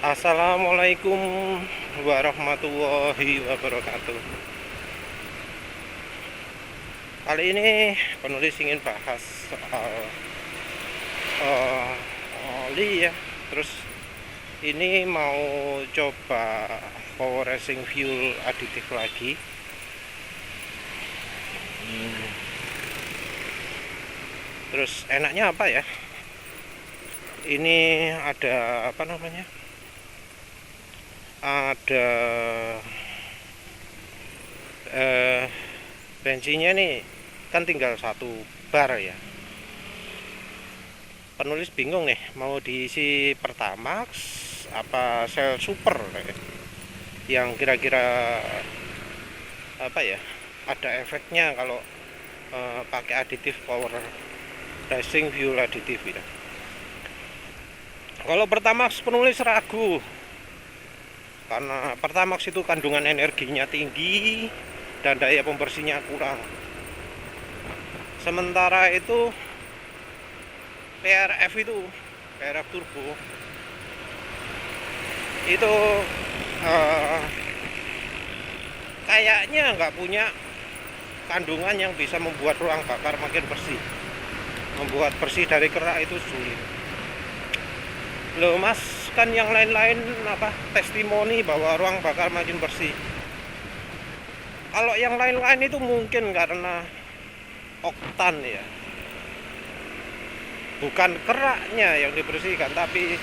Assalamualaikum warahmatullahi wabarakatuh. Kali ini penulis ingin bahas soal uh, oli ya. Terus ini mau coba power racing fuel aditif lagi. Terus enaknya apa ya? Ini ada apa namanya? Ada bensinnya nih kan tinggal 1 bar ya. Penulis bingung nih mau diisi Pertamax apa Shell Super yang kira-kira apa ya, ada efeknya kalau pakai aditif power racing fuel aditif gitu. Kalau Pertamax penulis ragu karena Pertamax itu kandungan energinya tinggi dan daya pembersihnya kurang. Sementara itu PRF turbo itu kayaknya nggak punya kandungan yang bisa membuat ruang bakar makin bersih. Membuat bersih dari kerak itu sulit. Loh mas, kan yang lain-lain apa testimoni bahwa ruang bakar makin bersih. Kalau yang lain-lain itu mungkin karena oktan ya, bukan keraknya yang dibersihkan, tapi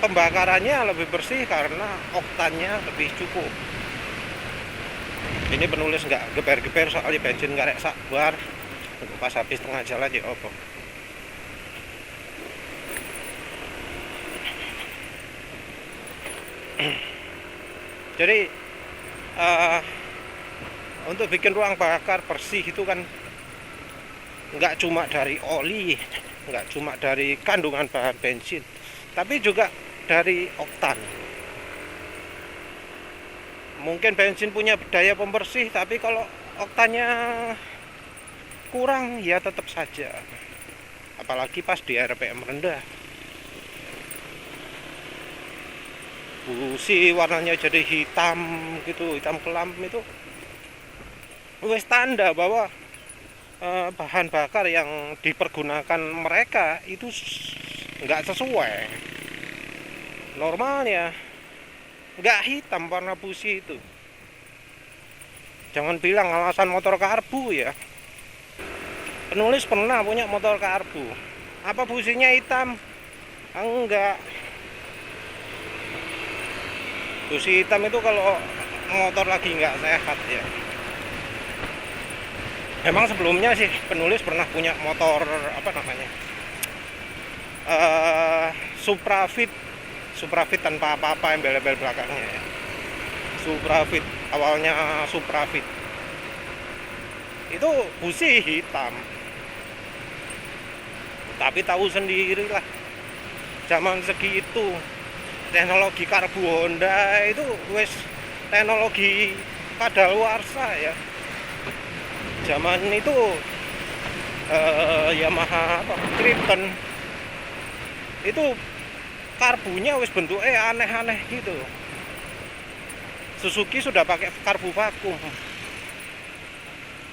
pembakarannya lebih bersih karena oktannya lebih cukup. Ini penulis nggak geber-geber soalnya bensin karek sak bar pas habis tengah jalan ya opo. Jadi untuk bikin ruang bakar bersih itu kan nggak cuma dari oli, nggak cuma dari kandungan bahan bensin, tapi juga dari oktan. Mungkin bensin punya daya pembersih, tapi kalau oktannya kurang ya tetap saja, apalagi pas di RPM rendah. Busi warnanya jadi hitam gitu, hitam kelam, itu wes tanda bahwa bahan bakar yang dipergunakan mereka itu nggak sesuai. Normalnya nggak hitam warna busi itu. Jangan bilang alasan motor karbu ya. Penulis pernah punya motor karbu. Apa businya hitam? Enggak. Busi hitam itu kalau motor lagi nggak sehat ya. Emang sebelumnya sih penulis pernah punya motor apa namanya, Suprafit tanpa apa-apa, embel-embel belakangnya ya. Suprafit, awalnya Suprafit itu busi hitam, tapi tahu sendiri lah zaman segitu teknologi karbu Honda itu wes teknologi kadaluarsa ya. Zaman itu Yamaha Triton itu karbunya wis bentuknya aneh-aneh gitu. Suzuki sudah pakai karbu vakum.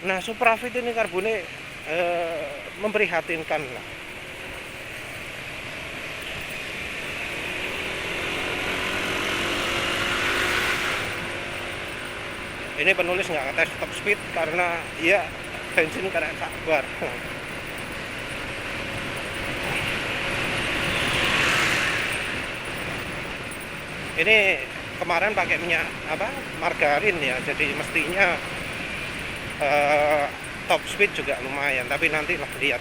Nah Suprafit ini karbunnya memprihatinkan lah. Ini penulis nggak ngetes top speed karena ya bensin karena sabar. Ini kemarin pakai minyak apa, margarin ya, jadi mestinya top speed juga lumayan, tapi nanti lah lihat.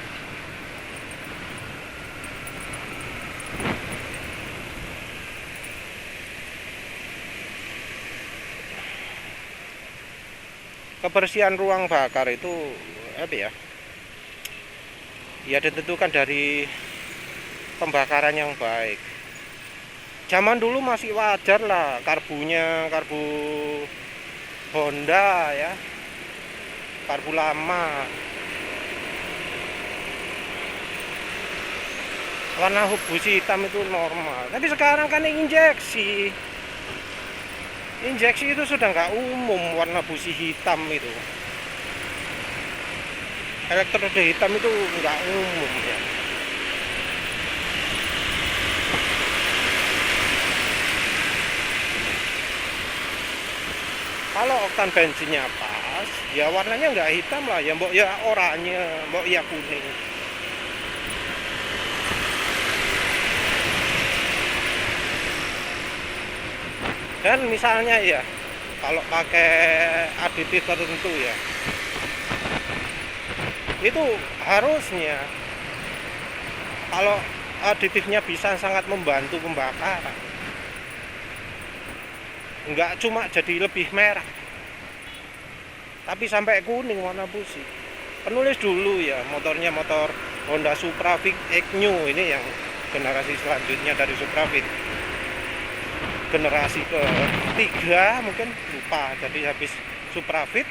Kebersihan ruang bakar itu apa ya? Ya ditentukan dari pembakaran yang baik. Zaman dulu masih wajar lah karbunya karbu Honda ya, karbu lama. warna busi hitam itu normal. Tapi sekarang kan injeksi itu sudah nggak umum warna busi hitam itu. Elektroda hitam itu nggak umum ya. Kalau oktan bensinnya pas, ya warnanya nggak hitam lah, ya mbok ya oranye, mbok ya kuning. Dan misalnya ya, kalau pakai aditif tertentu ya, itu harusnya kalau aditifnya bisa sangat membantu pembakaran, nggak cuma jadi lebih merah, tapi sampai kuning warna busi. Penulis dulu ya, motornya motor Honda Supra Fit X-New, ini yang generasi selanjutnya dari Supra Fit, generasi ketiga mungkin, lupa. Jadi habis Supra Fit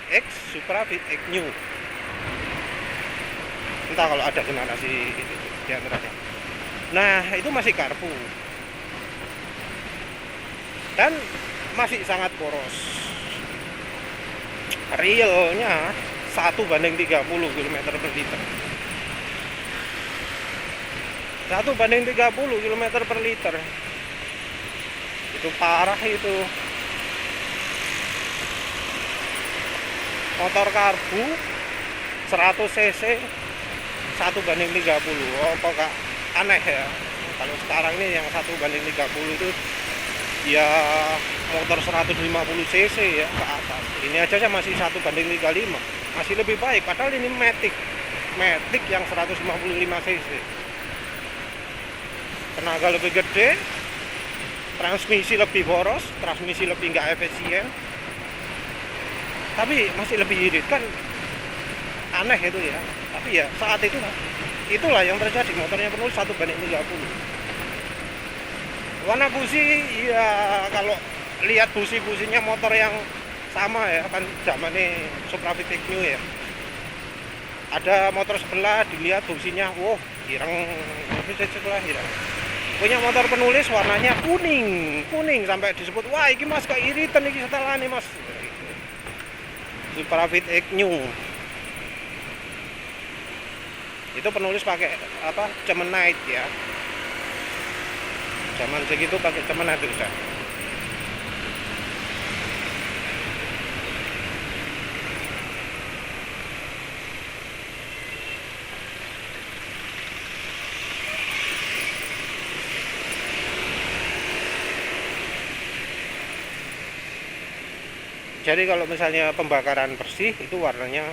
X, Supra Fit X-New, entah kalau ada generasi itu di antaranya. Nah, itu masih karbu dan masih sangat boros. Realnya 1:30 km per liter. 1:30 km per liter. Itu parah itu. Motor karbu 100 cc 1:30. Oh, kok aneh ya. Kalau sekarang ini yang 1:30 itu ya motor 150 cc ya ke atas. Ini aja masih 1:35, masih lebih baik. Padahal ini Matic yang 155 cc, tenaga lebih gede, transmisi lebih boros, transmisi lebih nggak efisien, tapi masih lebih irit kan. Aneh itu ya. Tapi ya saat itu itulah yang terjadi. Motornya penuh 1:30. Warna busi ya, kalau lihat businya motor yang sama ya kan, zaman ini Supra Fit X-New ya, ada motor sebelah dilihat businya, wow ireng, sebelah ireng. Punya motor penulis warnanya kuning sampai disebut, wah ini mas keiritan ini setelah nih mas. Supra Fit X-New itu penulis pakai apa, Cemenite ya. Zaman segitu pakai Cemenite udah. Jadi kalau misalnya pembakaran bersih itu warnanya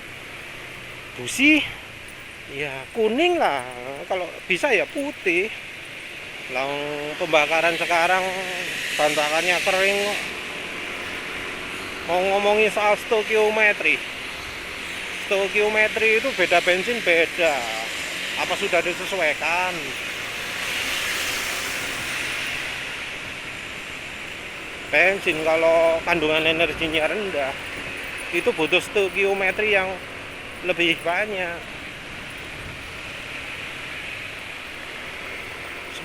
busi ya kuning lah, kalau bisa ya putih. Lalu pembakaran sekarang bahan bakarnya kering. Mau ngomongin soal stokiometri itu beda bensin beda. Apa sudah disesuaikan? Bensin kalau kandungan energinya rendah itu butuh stokiometri yang lebih banyak.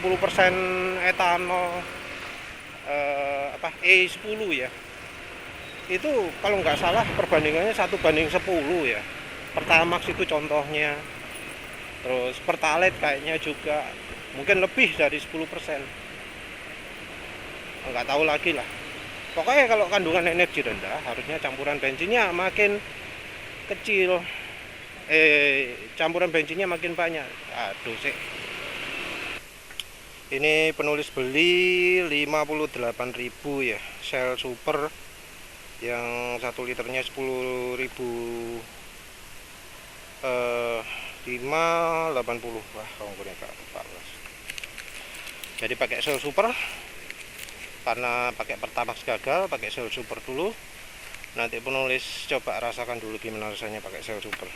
10% etanol E10 ya, itu kalau nggak salah perbandingannya 1:10 ya. Pertamax itu contohnya, terus Pertalite kayaknya juga mungkin lebih dari 10%, nggak tahu lagi lah. Pokoknya kalau kandungan energi rendah harusnya campuran bensinnya makin kecil, campuran bensinnya makin banyak. Aduh sih, ini penulis beli 58.000 ya, Shell Super yang 1 liternya 10.000, 580. Wah, ongkirnya Kak 14. Jadi pakai Shell Super, karena pakai Pertamax gagal, pakai Shell Super dulu. Nanti penulis coba rasakan dulu gimana rasanya pakai Shell Super.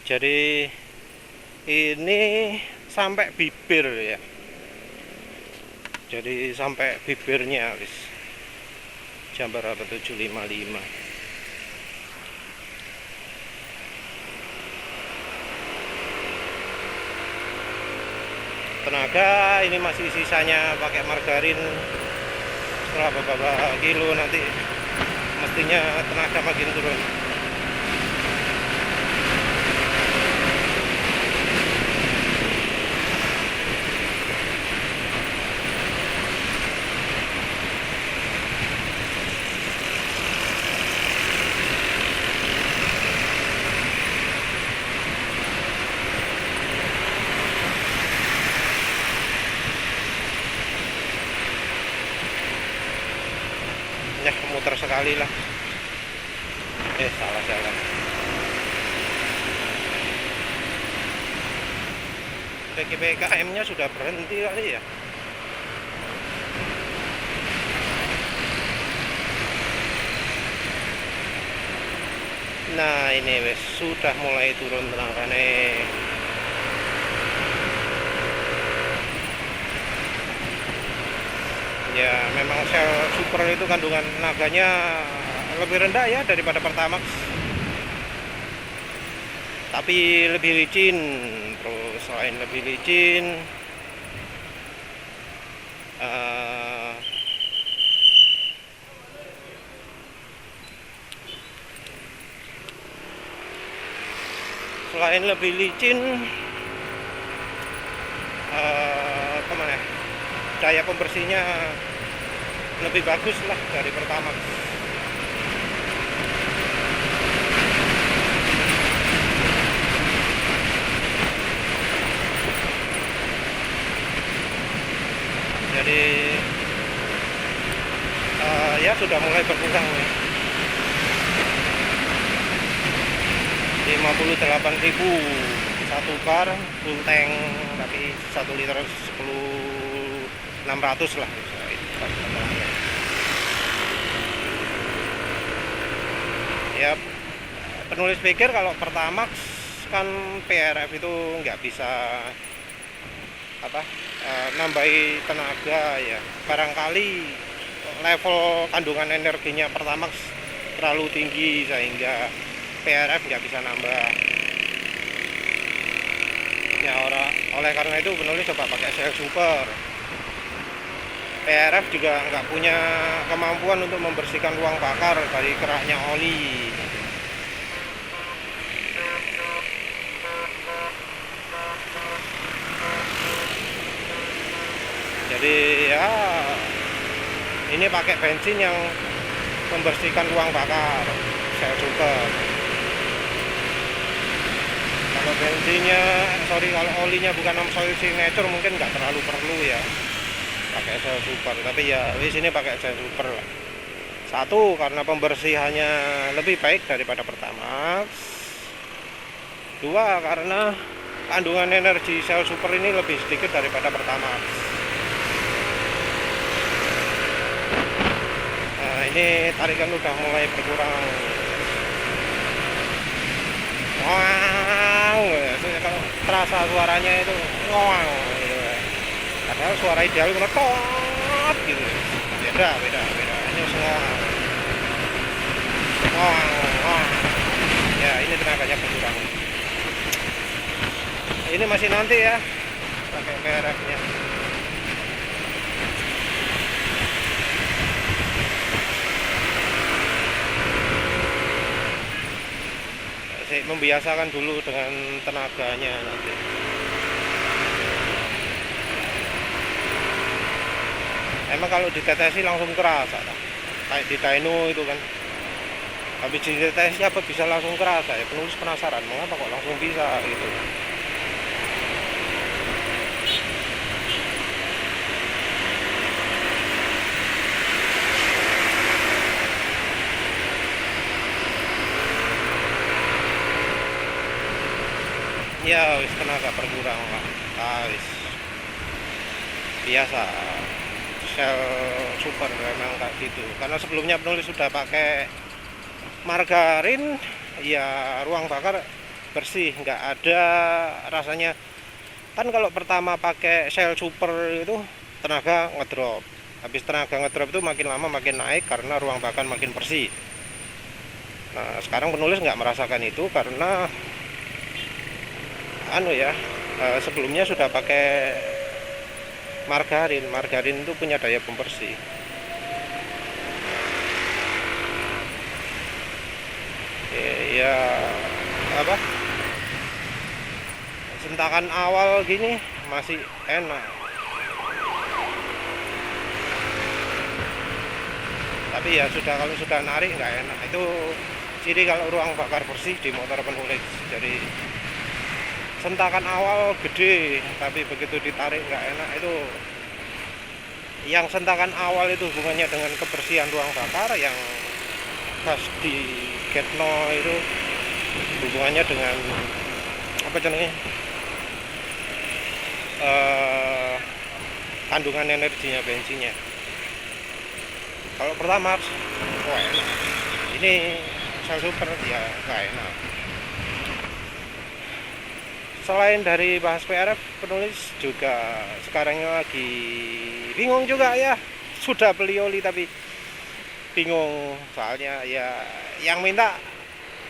Jadi ini sampai bibir ya, jadi sampai bibirnya wis. Jam berapa? 7.55. tenaga. Ini masih sisanya pakai margarin. Setelah beberapa kilo nanti mestinya tenaga makin turun. Ya, muter sekali lah. Salah jalan. PKM-nya sudah berhenti kali ya. Nah, ini wes sudah mulai turun tenaganya. Ya, memang Shell Super itu kandungan tenaganya lebih rendah ya daripada Pertamax, tapi lebih licin. Terus selain lebih licin, kemana ya? Daya pembersihnya lebih bagus lah dari Pertamax. Jadi ya sudah mulai berkurang nih. 58.000 satu bar full tank, tapi 1 liter 10.600 lah. Ya, penulis pikir kalau Pertamax kan PRF itu nggak bisa nambahi tenaga ya. Barangkali level kandungan energinya Pertamax terlalu tinggi sehingga PRF nggak bisa nambah. Ya, oleh karena itu penulis coba pakai Shell Super. PRF juga nggak punya kemampuan untuk membersihkan ruang bakar dari keraknya oli. Jadi ya ini pakai bensin yang membersihkan ruang bakar Shell Super. Kalau kalau olinya bukan Amsoil Signature mungkin nggak terlalu perlu ya pakai Shell Super, tapi ya di sini pakai Shell Super lah. Satu, karena pembersihannya lebih baik daripada Pertamax. Dua, karena kandungan energi Shell Super ini lebih sedikit daripada Pertamax. Nah, ini tarikan udah mulai berkurang. Wow, kalau terasa suaranya itu ngawang gitu. Padahal suara ideal itu ngetot gitu. Beda. Ini semua ngawang. Ya, ini tenaganya berkurang. Ini masih nanti ya pakai PRF-nya. Membiasakan dulu dengan tenaganya nanti. Emang kalau ditetesi langsung kerasa kayak di dyno itu kan. Habis ditetesi apa bisa langsung kerasa ya? Penulis penasaran mengapa kok langsung bisa gitu. Ya wis tenaga berkurang lah. Wis biasa Shell Super memang kayak gitu. Karena sebelumnya penulis sudah pakai margarin, ya ruang bakar bersih, nggak ada rasanya. Kan kalau pertama pakai Shell Super itu tenaga ngedrop. Habis tenaga ngedrop itu makin lama makin naik karena ruang bakar makin bersih. Nah, sekarang penulis nggak merasakan itu karena sebelumnya sudah pakai Margarin itu punya daya pembersih. Ya apa, sentakan awal gini masih enak, tapi ya kalau sudah narik nggak enak. Itu ciri kalau ruang bakar bersih di motor penulis. Jadi sentakan awal gede, tapi begitu ditarik nggak enak. Itu yang sentakan awal itu hubungannya dengan kebersihan ruang bakar, yang gas di Getno itu hubungannya dengan apa namanya, kandungan energinya bensinnya. Kalau pertama enak. Ini Shell Super ya nggak enak. Selain dari bahas PRF, penulis juga sekarang lagi bingung juga ya. Sudah beli oli tapi bingung, soalnya ya yang minta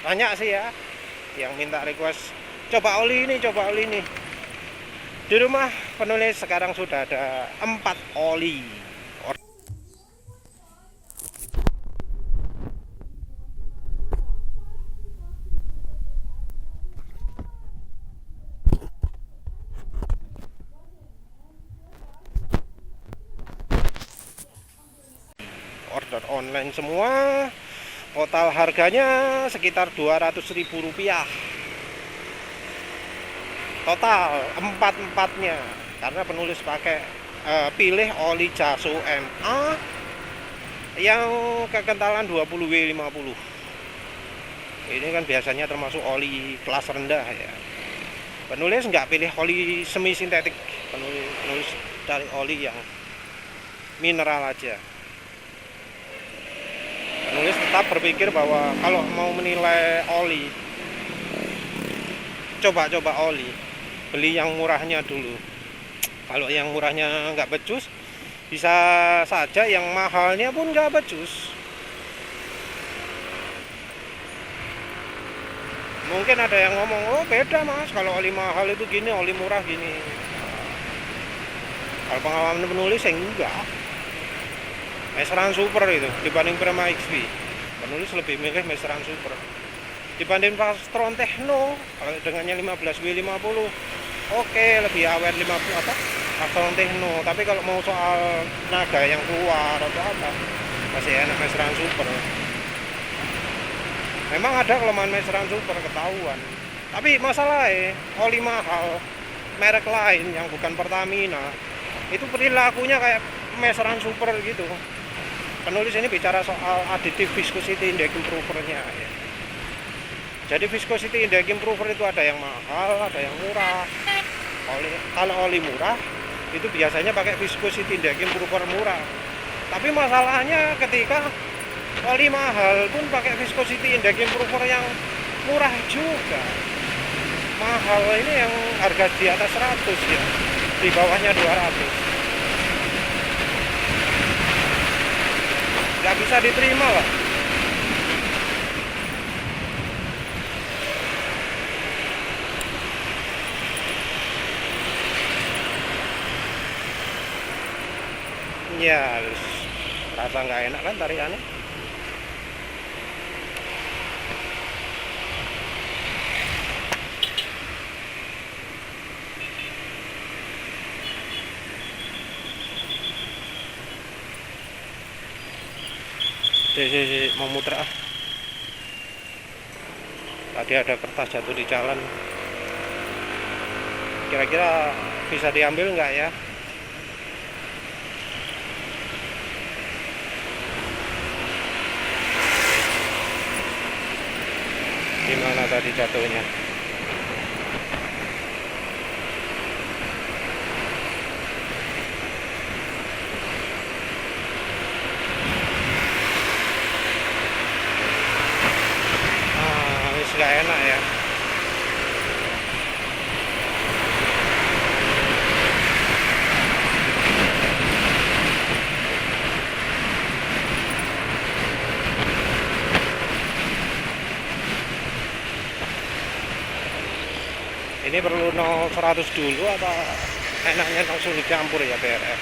banyak sih ya, yang minta request coba oli ini. Di rumah penulis sekarang sudah ada 4 oli. Order online semua, total harganya sekitar Rp200.000 total, empatnya, karena penulis pakai pilih oli Jaso MA yang kekentalan 20W50. Ini kan biasanya termasuk oli kelas rendah ya. Penulis nggak pilih oli semi sintetik, penulis dari oli yang mineral aja. Penulis tetap berpikir bahwa kalau mau menilai oli, coba oli, beli yang murahnya dulu. Kalau yang murahnya nggak becus, bisa saja yang mahalnya pun nggak becus. Mungkin ada yang ngomong, oh beda mas, kalau oli mahal itu gini, oli murah gini. Kalau pengalaman penulis yang enggak, Meseran Super itu dibanding Prima XP, penulis lebih milih Meseran Super dibanding Pastron Techno. Kalau dengannya 15W50, oke, lebih awet 50 apa Pastron Techno. Tapi kalau mau soal tenaga yang keluar atau apa, masih enak Meseran Super. Memang ada kelemahan Meseran Super, ketahuan. Tapi masalahnya oli mahal merek lain yang bukan Pertamina itu perilakunya kayak Meseran Super gitu. Penulis ini bicara soal additive viscosity index improver-nya ya. Jadi viscosity index improver itu ada yang mahal, ada yang murah. Kalau oli murah itu biasanya pakai viscosity index improver murah. Tapi masalahnya ketika oli mahal pun pakai viscosity index improver yang murah juga. Mahal ini yang harga di atas 100 ya, di bawahnya 200. Nggak bisa diterima lah. Ya rasa nggak enak kan tariannya. Mau muter ah. Tadi ada kertas jatuh di jalan. Kira-kira bisa diambil nggak ya? Gimana tadi jatuhnya? Nggak enak ya. Ini perlu 0-100 dulu apa enaknya langsung dicampur ya BRF.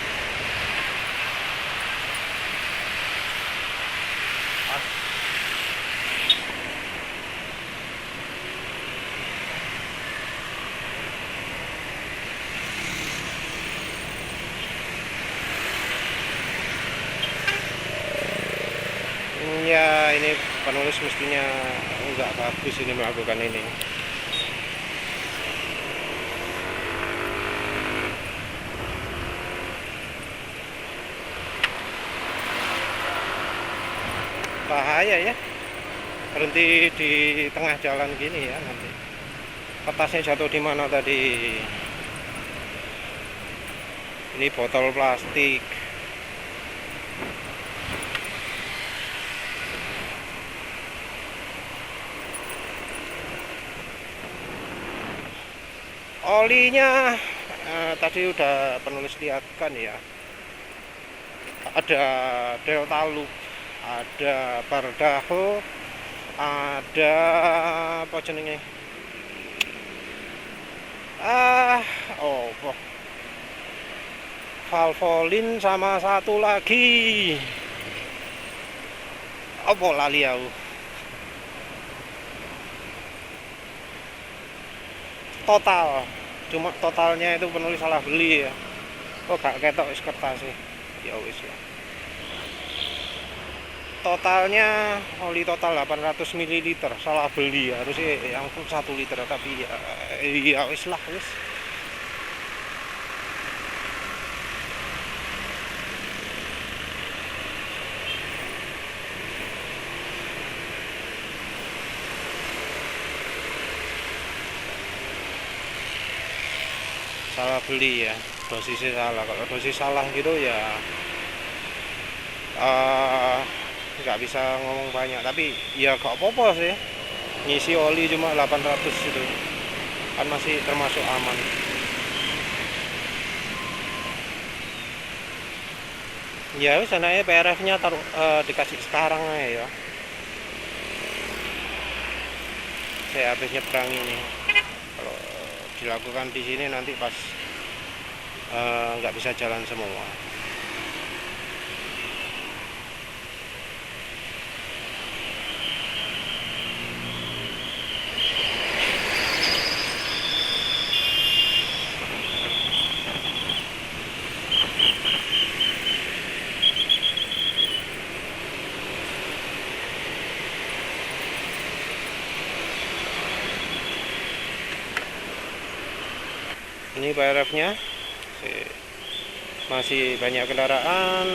Ya ini penulis mestinya nggak bagus ini melakukan ini. Bahaya ya, berhenti di tengah jalan gini ya, nanti kertasnya jatuh di mana tadi. Ini botol plastik. Olinya tadi udah penulis lihatkan ya, ada Delta Loop, ada Bardaho, ada apa jenenge, oh Valvoline, sama satu lagi apa lali aku. Total, cuma totalnya itu penulis salah beli ya. Oh gak ketok wis kertas sih. Ya wis lah. Totalnya oli total 800 ml, salah beli harusnya yang 1 liter, tapi ya wis lah wis. Salah beli ya, dosisnya salah. Kalau dosis salah gitu ya nggak bisa ngomong banyak, tapi ya gak apa-apa sih, ngisi oli cuma 800 itu kan masih termasuk aman. Ya wis anaknya PRF nya taruh dikasih sekarang aja ya, saya habis nyebrang ini. Kalau dilakukan di sini nanti pas nggak bisa jalan semua. Ini PRF nya masih banyak kendaraan.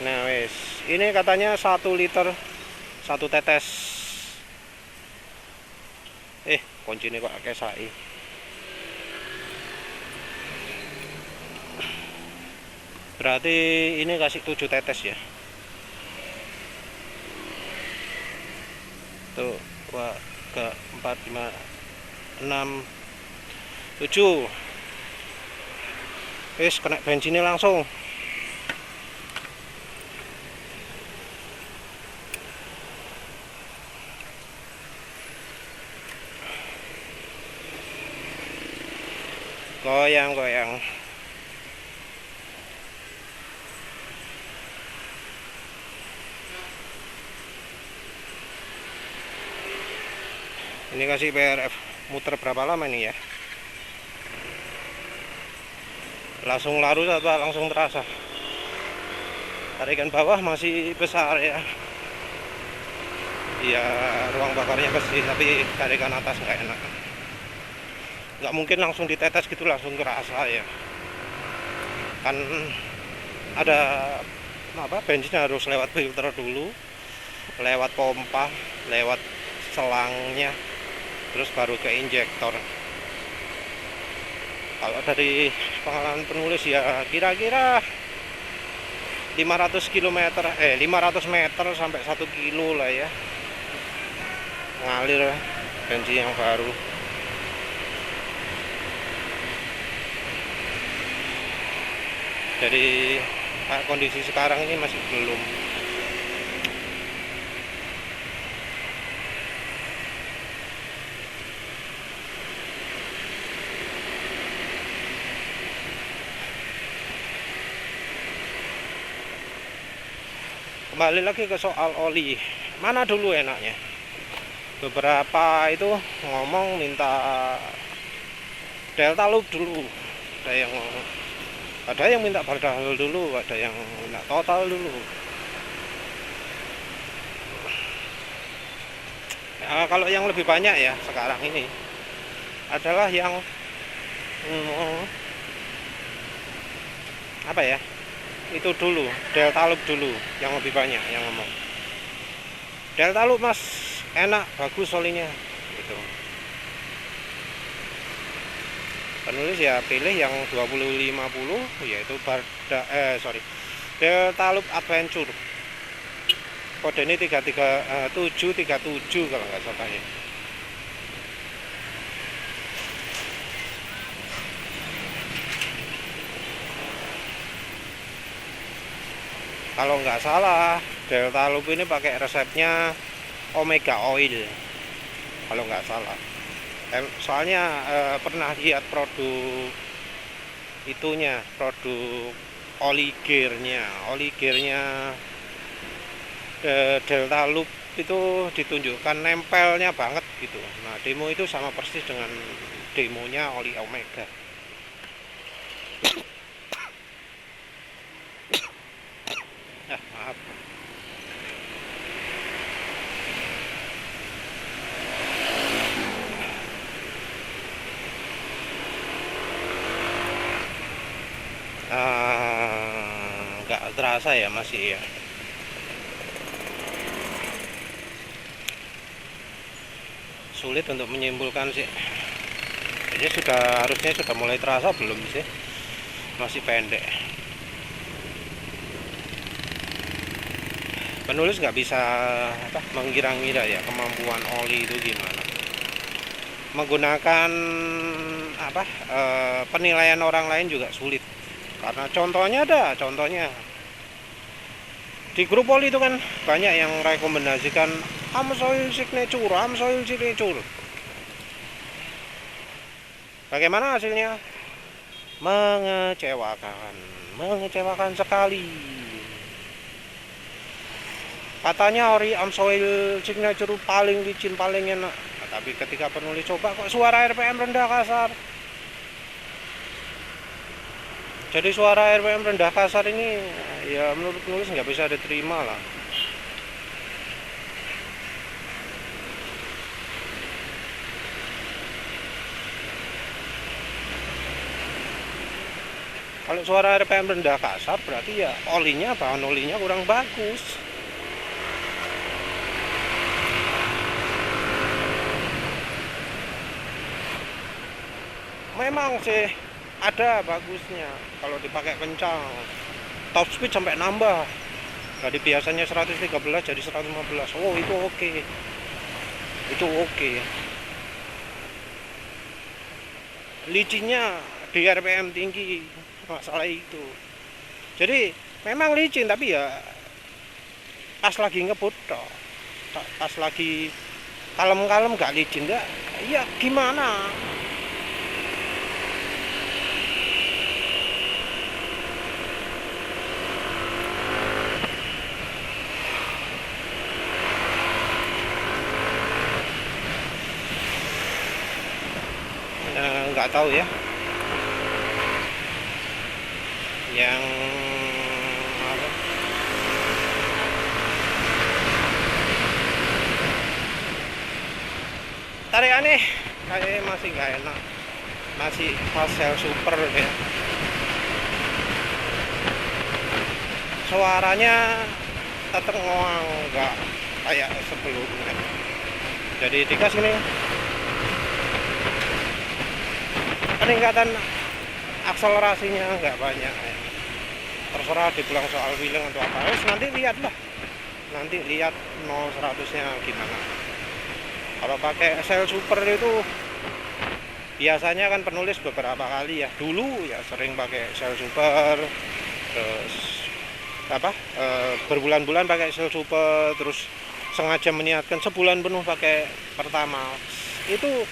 Nah wes, ini katanya 1 liter 1 tetes. Kunci ini kok kesai. Berarti ini kasih 7 tetes ya. Tuh 2, 3, 4, 5, 6, 7. Wis kena bensinnya langsung. Goyang-goyang. Ini kasih PRF muter berapa lama nih ya? Langsung larut atau langsung terasa? Tarikan bawah masih besar ya. Ya ruang bakarnya bersih, tapi tarikan atas nggak enak. Nggak mungkin langsung ditetes gitu langsung kerasa ya. Kan ada apa, bensin harus lewat filter dulu, lewat pompa, lewat selangnya, terus baru ke injektor. Kalau dari pengalaman penulis ya kira-kira 500 meter sampai 1 kilo lah ya, ngalir bensin yang baru. Jadi kondisi sekarang ini masih belum. Kembali lagi ke soal oli, mana dulu enaknya? Beberapa itu ngomong minta Delta Loop dulu, ada yang minta Bardahal dulu, ada yang minta Total dulu. Nah, kalau yang lebih banyak ya sekarang ini adalah yang apa ya, itu dulu Delta Loop dulu yang lebih banyak yang ngomong Delta Loop mas, enak, bagus olinya gitu. Penulis ya pilih yang 2050, yaitu Delta Loop Adventure, kode ini 33737 kalau nggak salah ya. Kalau nggak salah Delta Loop ini pakai resepnya Omega Oil kalau nggak salah. Soalnya pernah lihat produk itunya, produk oli gearnya Delta Loop itu ditunjukkan nempelnya banget gitu. Nah demo itu sama persis dengan demonya oli Omega. Maaf. Nggak terasa ya masih ya. Sulit untuk menyimpulkan sih. Jadi harusnya sudah mulai terasa belum sih? Masih pendek. Penulis nggak bisa mengira-ngira ya kemampuan oli itu gimana. Menggunakan penilaian orang lain juga sulit. Karena contohnya di grup oli itu kan banyak yang rekomendasikan Amsoil Signature. Bagaimana hasilnya? Mengecewakan sekali. Katanya ori Amsoil Signature paling licin, paling enak. Nah, tapi ketika penulis coba kok suara RPM rendah kasar. Jadi suara RPM rendah kasar ini ya menurut penulis nggak bisa diterima lah. Kalau suara RPM rendah kasar berarti ya bahan olinya kurang bagus. Memang sih ada bagusnya kalau dipakai kencang, top speed sampai nambah dari biasanya 113 jadi 115. Oh itu oke. Licinnya di RPM tinggi, masalah itu. Jadi memang licin tapi ya pas lagi ngebut toh, pas lagi kalem-kalem gak licin gak, ya gimana. Nggak tahu ya yang tarikannya kayak masih nggak enak, masih Hassel Super ya. Suaranya tetap ngoang, nggak kayak sebelumnya. Jadi dikasih nih peningkatan akselerasinya nggak banyak ya. Terserah dibilang soal feeling atau apa, nanti lihat 0-100 nya gimana. Kalau pakai Hassel Super itu biasanya kan penulis beberapa kali ya, dulu ya sering pakai Hassel Super, terus berbulan-bulan pakai Hassel Super, terus sengaja meniatkan sebulan penuh pakai pertama itu.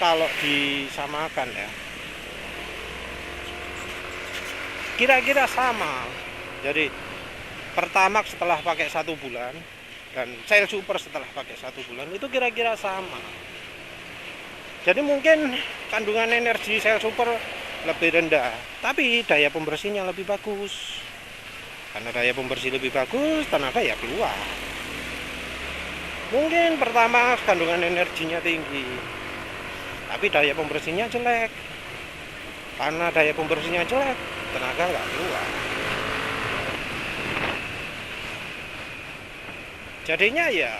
Kalau disamakan ya kira-kira sama, Jadi Pertamax setelah pakai 1 bulan dan Shell Super setelah pakai 1 bulan itu kira-kira sama. Jadi mungkin kandungan energi Shell Super lebih rendah, tapi daya pembersihnya lebih bagus. Karena daya pembersih lebih bagus, tenaga ya keluar. Mungkin pertama kandungan energinya tinggi, tapi daya pembersihnya jelek. Karena daya pembersihnya jelek, tenaga nggak keluar. Jadinya ya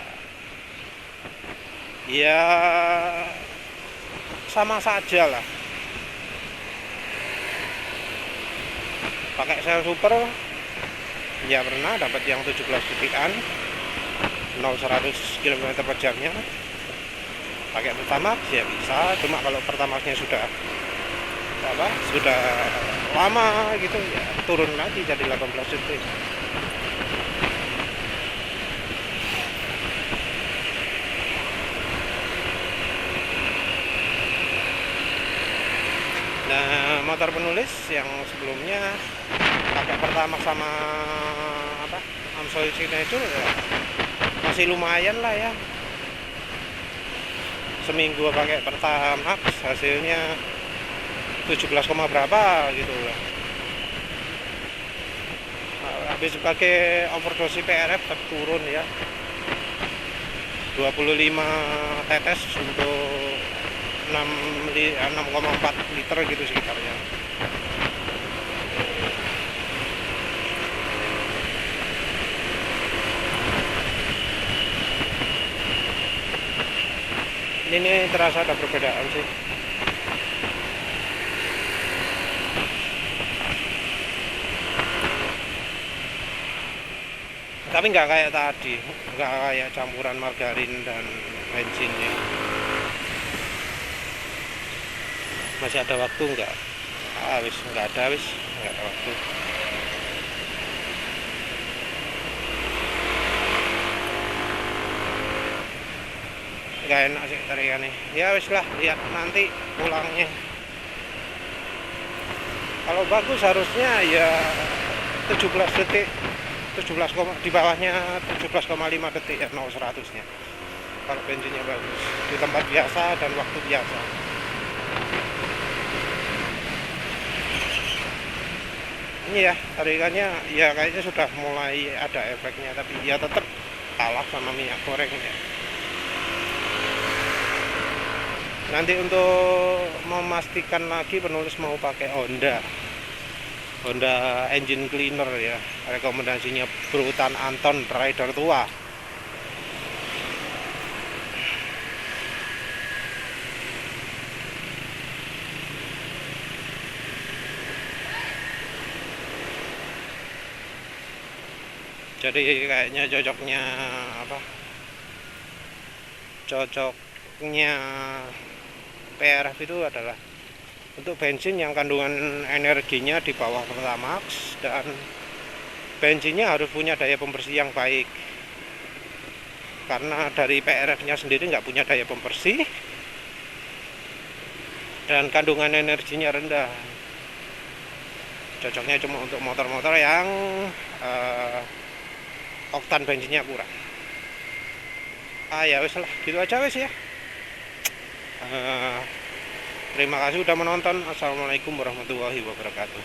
sama saja lah. Pakai Shell Super ya pernah dapat yang 17 detikan 0-100 km/jamnya. Pakai Pertamax ya bisa, cuma kalau Pertamaxnya sudah lama gitu ya turun lagi jadi 18 detik. Nah, motor penulis yang sebelumnya pakai Pertamax sama Amsoil Signature ya masih lumayan lah ya. Seminggu pakai Pertamax hasilnya 17, berapa gitu lah. Habis pakai overdose PRF turun ya 25 tetes untuk 6,4 liter gitu sekitarnya. Ini terasa ada perbedaan sih. Tapi nggak kayak tadi, nggak kayak campuran margarin dan bensinnya. Masih ada waktu nggak? Nggak ada waktu. Nggak enak sih tarikannya. Ya wis lah, lihat nanti pulangnya. Kalau bagus harusnya ya 17 detik, di bawahnya 17,5 detik ya 0-100-nya. Kalau bensinnya bagus di tempat biasa dan waktu biasa. Ini ya tarikannya ya kayaknya sudah mulai ada efeknya, tapi ya tetap kalah sama minyak gorengnya. Nanti untuk memastikan lagi penulis mau pakai Honda engine cleaner ya, rekomendasinya Brutan Anton rider tua. Jadi kayaknya cocoknya PRF itu adalah untuk bensin yang kandungan energinya di bawah Pertamax, dan bensinnya harus punya daya pembersih yang baik. Karena dari PRF-nya sendiri nggak punya daya pembersih dan kandungan energinya rendah. Cocoknya cuma untuk motor-motor yang oktan bensinnya kurang. Ya wes lah, gitu aja wes ya. Terima kasih udah menonton. Assalamualaikum warahmatullahi wabarakatuh.